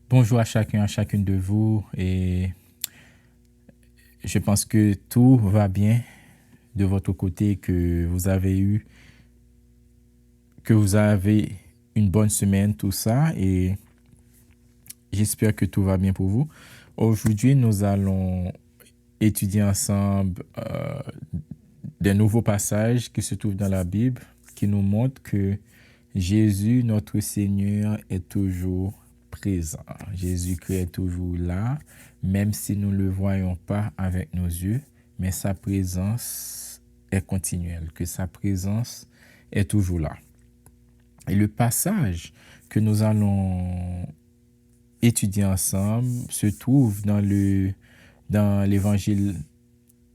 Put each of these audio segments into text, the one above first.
Bonjour à chacune de vous et je pense que tout va bien de votre côté, que vous avez une bonne semaine, tout ça et j'espère que tout va bien pour vous. Aujourd'hui, nous allons étudier ensemble des nouveaux passages qui se trouvent dans la Bible qui nous montrent que Jésus, notre Seigneur, est toujours présent. Jésus-Christ est toujours là, même si nous ne le voyons pas avec nos yeux, mais sa présence est continuelle, que sa présence est toujours là. Et le passage que nous allons étudier ensemble se trouve dans l'évangile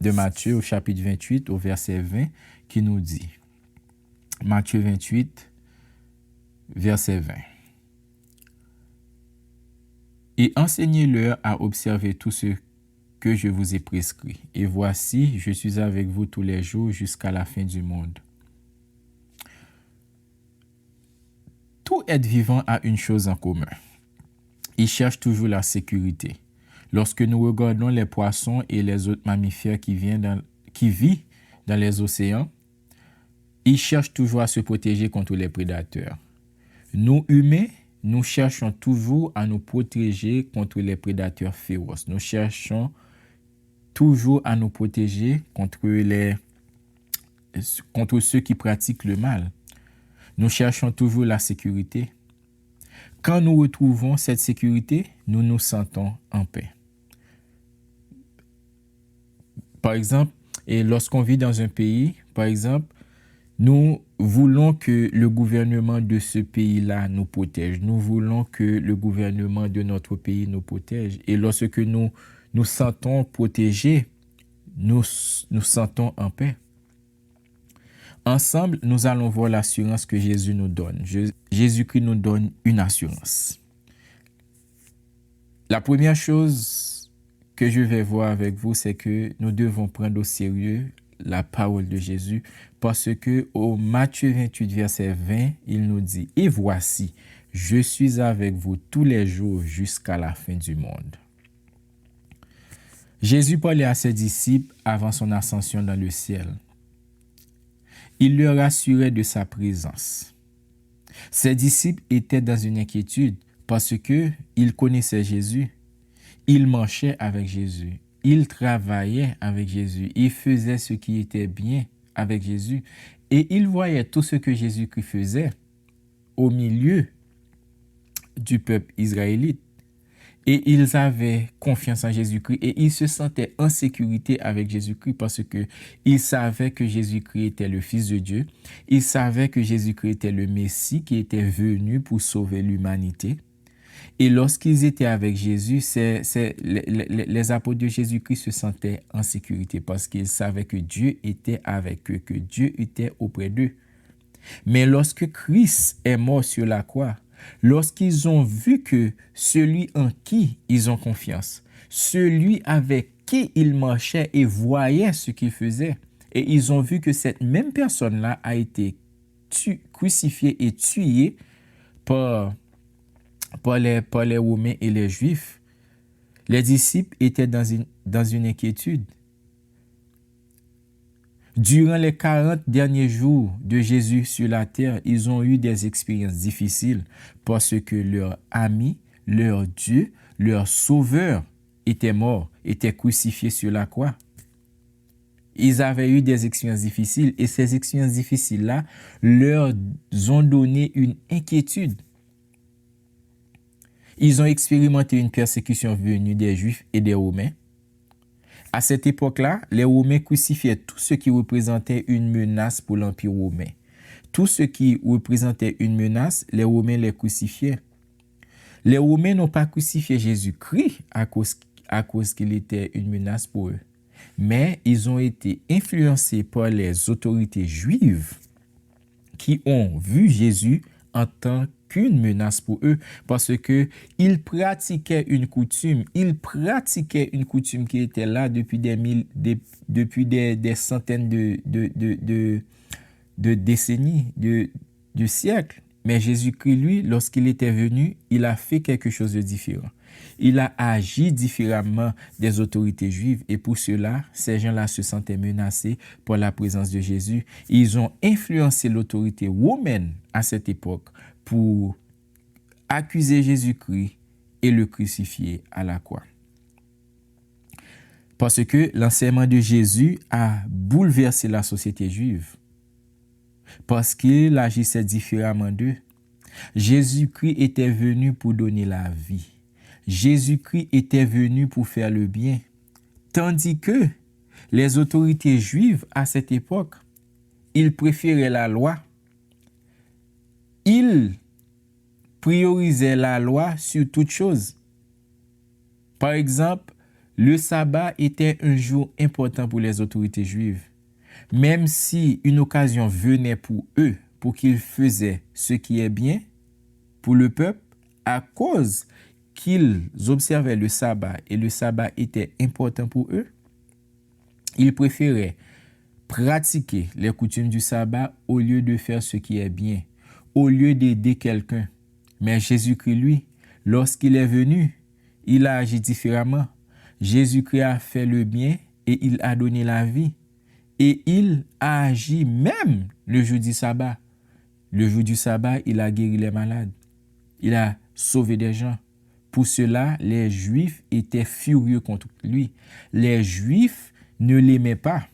de Matthieu au chapitre 28 au verset 20 qui nous dit, Matthieu 28, verset 20. Et enseignez-leur à observer tout ce que je vous ai prescrit. Et voici, je suis avec vous tous les jours jusqu'à la fin du monde. Tout être vivant a une chose en commun. Il cherche toujours la sécurité. Lorsque nous regardons les poissons et les autres mammifères qui vivent dans les océans, ils cherchent toujours à se protéger contre les prédateurs. Nous, humains, nous cherchons toujours à nous protéger contre les prédateurs féroces. Nous cherchons toujours à nous protéger contre ceux qui pratiquent le mal. Nous cherchons toujours la sécurité. Quand nous retrouvons cette sécurité, nous nous sentons en paix. Par exemple, et lorsqu'on vit dans un pays, par exemple, nous voulons que le gouvernement de ce pays-là nous protège. Nous voulons que le gouvernement de notre pays nous protège. Et lorsque nous nous sentons protégés, nous sentons en paix. Ensemble, nous allons voir l'assurance que Jésus nous donne. Jésus-Christ nous donne une assurance. La première chose que je vais voir avec vous, c'est que nous devons prendre au sérieux la parole de Jésus, parce que au Matthieu 28, verset 20, il nous dit, « Et voici, je suis avec vous tous les jours jusqu'à la fin du monde. » Jésus parlait à ses disciples avant son ascension dans le ciel. Il leur assurait de sa présence. Ses disciples étaient dans une inquiétude parce que ils connaissaient Jésus. Ils marchaient avec Jésus. Ils travaillaient avec Jésus. Ils faisaient ce qui était bien avec Jésus. Et ils voyaient tout ce que Jésus-Christ faisait au milieu du peuple israélite. Et ils avaient confiance en Jésus-Christ et ils se sentaient en sécurité avec Jésus-Christ parce qu'ils savaient que Jésus-Christ était le Fils de Dieu. Ils savaient que Jésus-Christ était le Messie qui était venu pour sauver l'humanité. Et lorsqu'ils étaient avec Jésus, les apôtres de Jésus-Christ se sentaient en sécurité parce qu'ils savaient que Dieu était avec eux, que Dieu était auprès d'eux. Mais lorsque Christ est mort sur la croix, lorsqu'ils ont vu que celui en qui ils ont confiance, celui avec qui ils marchaient et voyaient ce qu'il faisait, et ils ont vu que cette même personne-là a été crucifiée et tuée par les Romains et les Juifs, les disciples étaient dans une inquiétude. Durant les 40 derniers jours de Jésus sur la terre, ils ont eu des expériences difficiles parce que leur ami, leur Dieu, leur sauveur était mort, était crucifié sur la croix. Ils avaient eu des expériences difficiles et ces expériences difficiles-là leur ont donné une inquiétude. Ils ont expérimenté une persécution venue des Juifs et des Romains. À cette époque-là, les Romains crucifiaient tout ce qui représentait une menace pour l'Empire romain. Tout ce qui représentait une menace, les Romains les crucifiaient. Les Romains n'ont pas crucifié Jésus-Christ à cause qu'il était une menace pour eux. Mais ils ont été influencés par les autorités juives qui ont vu Jésus en tant qu'une menace pour eux parce que ils pratiquaient une coutume qui était là depuis des centaines de décennies, de siècles. Mais Jésus-Christ, lui, lorsqu'il était venu, il a fait quelque chose de différent. Il a agi différemment des autorités juives et pour cela, ces gens-là se sentaient menacés par la présence de Jésus. Ils ont influencé l'autorité romaine à cette époque pour accuser Jésus-Christ et le crucifier à la croix. Parce que l'enseignement de Jésus a bouleversé la société juive. Parce qu'il agissait différemment d'eux. Jésus-Christ était venu pour donner la vie. Jésus-Christ était venu pour faire le bien. Tandis que les autorités juives à cette époque, ils préféraient la loi. Ils priorisaient la loi sur toute chose. Par exemple, le sabbat était un jour important pour les autorités juives. Même si une occasion venait pour eux, pour qu'ils faisaient ce qui est bien pour le peuple, à cause qu'ils observaient le sabbat et le sabbat était important pour eux, ils préféraient pratiquer les coutumes du sabbat au lieu de faire ce qui est bien, au lieu d'aider quelqu'un. Mais Jésus-Christ, lui, lorsqu'il est venu, il a agi différemment. Jésus-Christ a fait le bien et il a donné la vie. Et il a agi même le jour du sabbat. Le jour du sabbat, il a guéri les malades. Il a sauvé des gens. Pour cela, les Juifs étaient furieux contre lui. Les Juifs ne l'aimaient pas.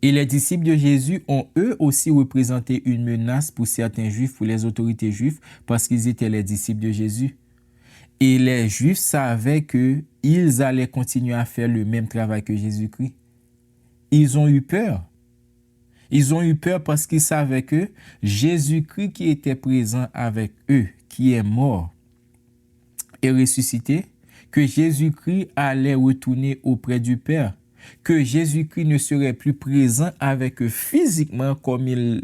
Et les disciples de Jésus ont eux aussi représenté une menace pour certains Juifs, pour les autorités juives, parce qu'ils étaient les disciples de Jésus. Et les Juifs savaient qu'ils allaient continuer à faire le même travail que Jésus-Christ. Ils ont eu peur. Ils ont eu peur parce qu'ils savaient que Jésus-Christ qui était présent avec eux, qui est mort et ressuscité, que Jésus-Christ allait retourner auprès du Père, que Jésus-Christ ne serait plus présent avec eux physiquement comme il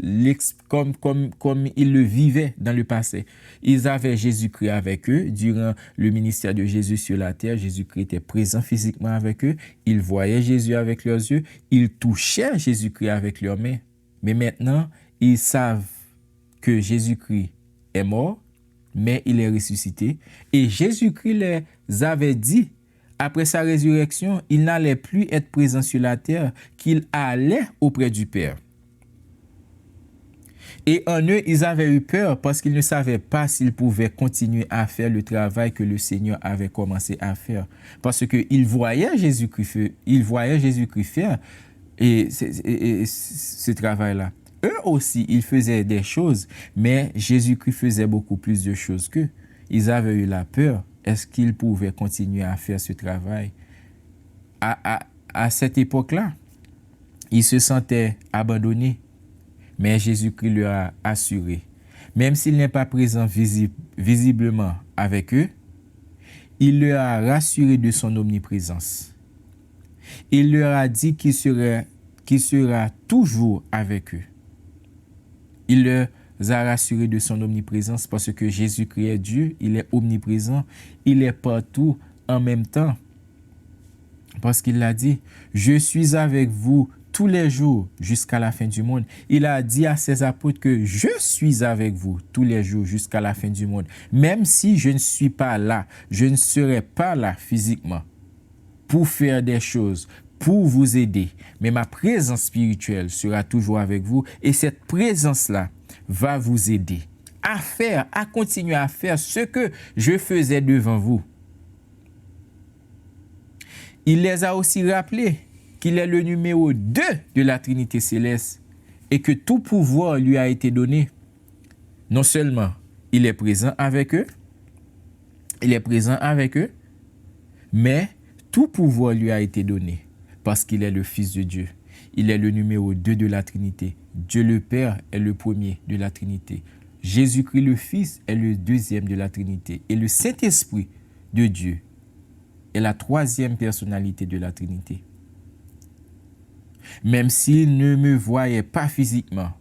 le vivait dans le passé. Ils avaient Jésus-Christ avec eux durant le ministère de Jésus sur la terre. Jésus-Christ était présent physiquement avec eux. Ils voyaient Jésus avec leurs yeux. Ils touchaient Jésus-Christ avec leurs mains. Mais maintenant, ils savent que Jésus-Christ est mort, mais il est ressuscité. Et Jésus-Christ les avait dit, après sa résurrection, il n'allait plus être présent sur la terre, qu'il allait auprès du Père. Et en eux, ils avaient eu peur parce qu'ils ne savaient pas s'ils pouvaient continuer à faire le travail que le Seigneur avait commencé à faire. Parce qu'ils voyaient Jésus-Christ faire ce travail-là. Eux aussi, ils faisaient des choses, mais Jésus-Christ faisait beaucoup plus de choses qu'eux. Ils avaient eu la peur. Est-ce qu'ils pouvaient continuer à faire ce travail? À cette époque-là, ils se sentaient abandonnés. Mais Jésus-Christ leur a assuré, même s'il n'est pas présent visiblement avec eux, il leur a rassuré de son omniprésence. Il leur a dit qu'il sera toujours avec eux. Il leur a rassuré de son omniprésence parce que Jésus-Christ est Dieu, il est omniprésent, il est partout en même temps. Parce qu'il l'a dit, je suis avec vous tous les jours jusqu'à la fin du monde. Il a dit à ses apôtres que je suis avec vous tous les jours jusqu'à la fin du monde. Même si je ne suis pas là, je ne serai pas là physiquement pour faire des choses, pour vous aider. Mais ma présence spirituelle sera toujours avec vous et cette présence-là va vous aider à continuer à faire ce que je faisais devant vous. Il les a aussi rappelés qu'il est le numéro 2 de la Trinité céleste et que tout pouvoir lui a été donné. Non seulement il est présent avec eux, mais tout pouvoir lui a été donné parce qu'il est le Fils de Dieu. Il est le numéro 2 de la Trinité. Dieu le Père est le premier de la Trinité. Jésus-Christ le Fils est le deuxième de la Trinité. Et le Saint-Esprit de Dieu est la troisième personnalité de la Trinité. Même s'ils ne me voyaient pas physiquement,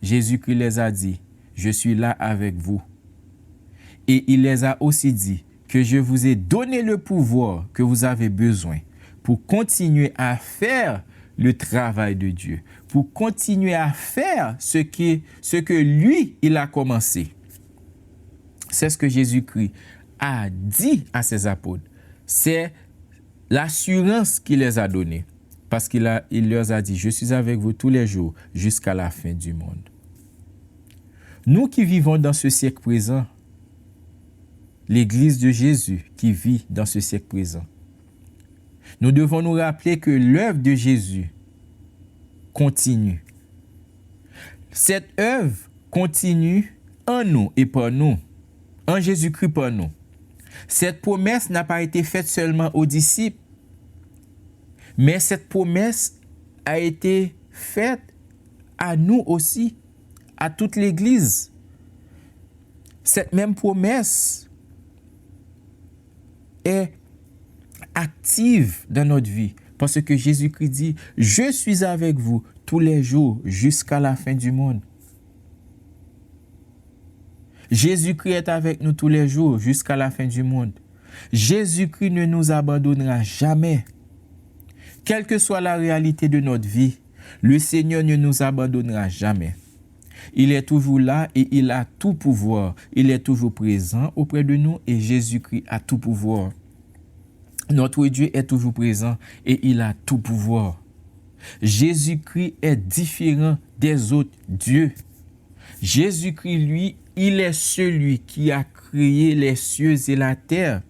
Jésus-Christ les a dit, je suis là avec vous. Et il les a aussi dit que je vous ai donné le pouvoir que vous avez besoin pour continuer à faire le travail de Dieu, pour continuer à faire ce que lui, il a commencé. C'est ce que Jésus-Christ a dit à ses apôtres. C'est l'assurance qu'il les a donnée. Parce qu'il leur a dit, je suis avec vous tous les jours jusqu'à la fin du monde. Nous qui vivons dans ce siècle présent, l'Église de Jésus qui vit dans ce siècle présent, nous devons nous rappeler que l'œuvre de Jésus continue. Cette œuvre continue en nous et par nous, en Jésus-Christ par nous. Cette promesse n'a pas été faite seulement aux disciples, mais cette promesse a été faite à nous aussi, à toute l'Église. Cette même promesse est active dans notre vie parce que Jésus-Christ dit « Je suis avec vous tous les jours jusqu'à la fin du monde ». Jésus-Christ est avec nous tous les jours jusqu'à la fin du monde. Jésus-Christ ne nous abandonnera jamais. Quelle que soit la réalité de notre vie, le Seigneur ne nous abandonnera jamais. Il est toujours là et il a tout pouvoir. Il est toujours présent auprès de nous et Jésus-Christ a tout pouvoir. Notre Dieu est toujours présent et il a tout pouvoir. Jésus-Christ est différent des autres dieux. Jésus-Christ, lui, il est celui qui a créé les cieux et la terre.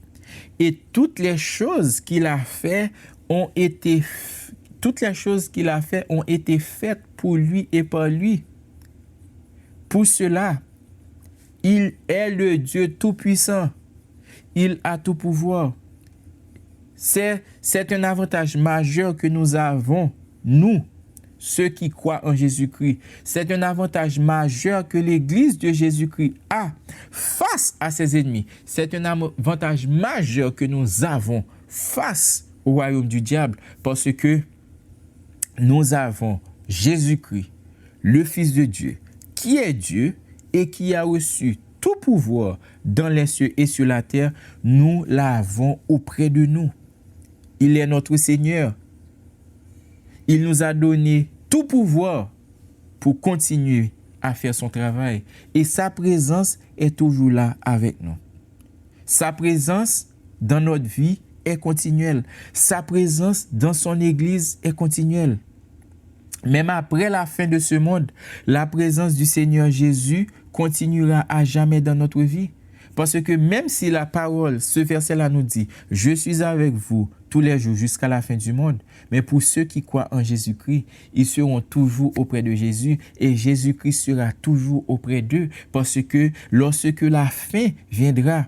Et toutes les choses qu'il a fait ont été faites pour lui et par lui. Pour cela, il est le Dieu tout-puissant. Il a tout pouvoir. C'est un avantage majeur que nous avons, nous, ceux qui croient en Jésus-Christ. C'est un avantage majeur que l'Église de Jésus-Christ a face à ses ennemis. C'est un avantage majeur que nous avons face au royaume du diable parce que nous avons Jésus-Christ, le Fils de Dieu, qui est Dieu et qui a reçu tout pouvoir dans les cieux et sur la terre. Nous l'avons auprès de nous. Il est notre Seigneur. Il nous a donné tout pouvoir pour continuer à faire son travail. Et sa présence est toujours là avec nous. Sa présence dans notre vie est continuelle. Sa présence dans son Église est continuelle. Même après la fin de ce monde, la présence du Seigneur Jésus continuera à jamais dans notre vie. Parce que même si la parole, ce verset-là nous dit « Je suis avec vous tous les jours jusqu'à la fin du monde », mais pour ceux qui croient en Jésus-Christ, ils seront toujours auprès de Jésus et Jésus-Christ sera toujours auprès d'eux parce que lorsque la fin viendra,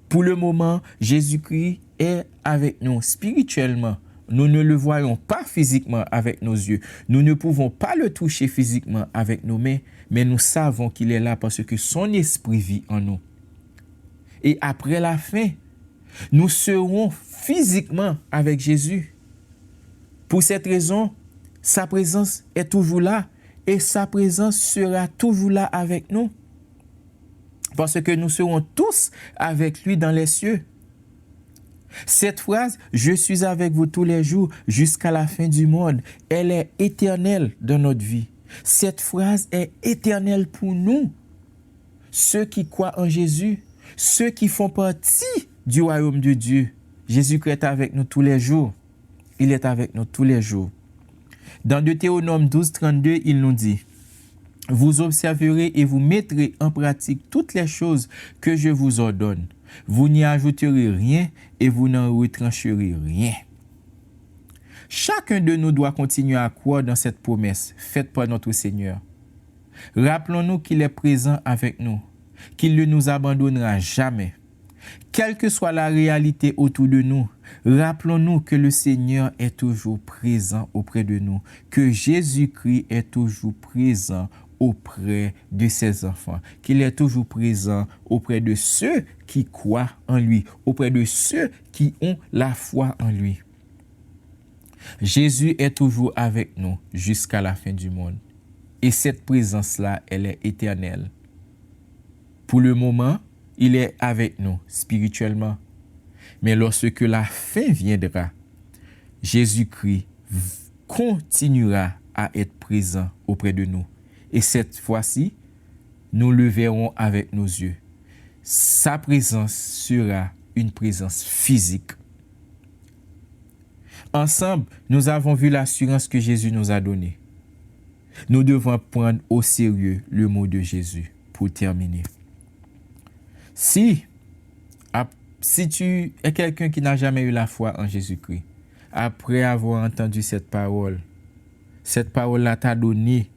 pour le moment, Jésus-Christ est avec nous spirituellement. Nous ne le voyons pas physiquement avec nos yeux. Nous ne pouvons pas le toucher physiquement avec nos mains, mais nous savons qu'il est là parce que son esprit vit en nous. Et après la fin, nous serons physiquement avec Jésus. Pour cette raison, sa présence est toujours là et sa présence sera toujours là avec nous. Parce que nous serons tous avec lui dans les cieux. Cette phrase, « Je suis avec vous tous les jours jusqu'à la fin du monde », elle est éternelle dans notre vie. Cette phrase est éternelle pour nous, ceux qui croient en Jésus, ceux qui font partie du royaume de Dieu. Jésus-Christ est avec nous tous les jours. Il est avec nous tous les jours. Dans Deutéronome 12, 32, il nous dit « Vous observerez et vous mettrez en pratique toutes les choses que je vous ordonne. Vous n'y ajouterez rien et vous n'en retrancherez rien. » Chacun de nous doit continuer à croire dans cette promesse faite par notre Seigneur. Rappelons-nous qu'il est présent avec nous, qu'il ne nous abandonnera jamais. Quelle que soit la réalité autour de nous, rappelons-nous que le Seigneur est toujours présent auprès de nous, que Jésus-Christ est toujours présent auprès de ses enfants, qu'il est toujours présent auprès de ceux qui croient en lui, auprès de ceux qui ont la foi en lui. Jésus est toujours avec nous jusqu'à la fin du monde. Et cette présence-là, elle est éternelle. Pour le moment, il est avec nous spirituellement. Mais lorsque la fin viendra, Jésus-Christ continuera à être présent auprès de nous. Et cette fois-ci, nous le verrons avec nos yeux. Sa présence sera une présence physique. Ensemble, nous avons vu l'assurance que Jésus nous a donnée. Nous devons prendre au sérieux le mot de Jésus pour terminer. Si tu es quelqu'un qui n'a jamais eu la foi en Jésus-Christ, après avoir entendu cette parole-là t'a donné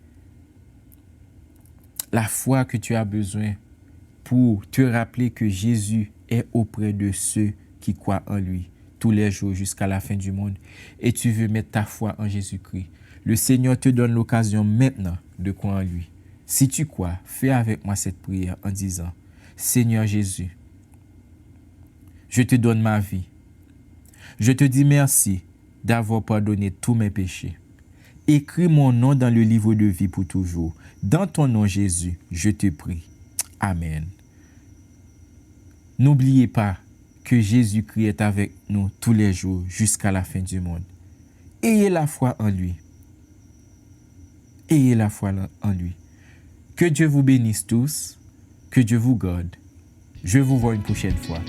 la foi que tu as besoin pour te rappeler que Jésus est auprès de ceux qui croient en lui tous les jours jusqu'à la fin du monde, et tu veux mettre ta foi en Jésus-Christ. Le Seigneur te donne l'occasion maintenant de croire en lui. Si tu crois, fais avec moi cette prière en disant: Seigneur Jésus, je te donne ma vie. Je te dis merci d'avoir pardonné tous mes péchés. Écris mon nom dans le livre de vie pour toujours. Dans ton nom Jésus, je te prie. Amen. N'oubliez pas que Jésus-Christ est avec nous tous les jours jusqu'à la fin du monde. Ayez la foi en lui. Ayez la foi en lui. Que Dieu vous bénisse tous. Que Dieu vous garde. Je vous vois une prochaine fois.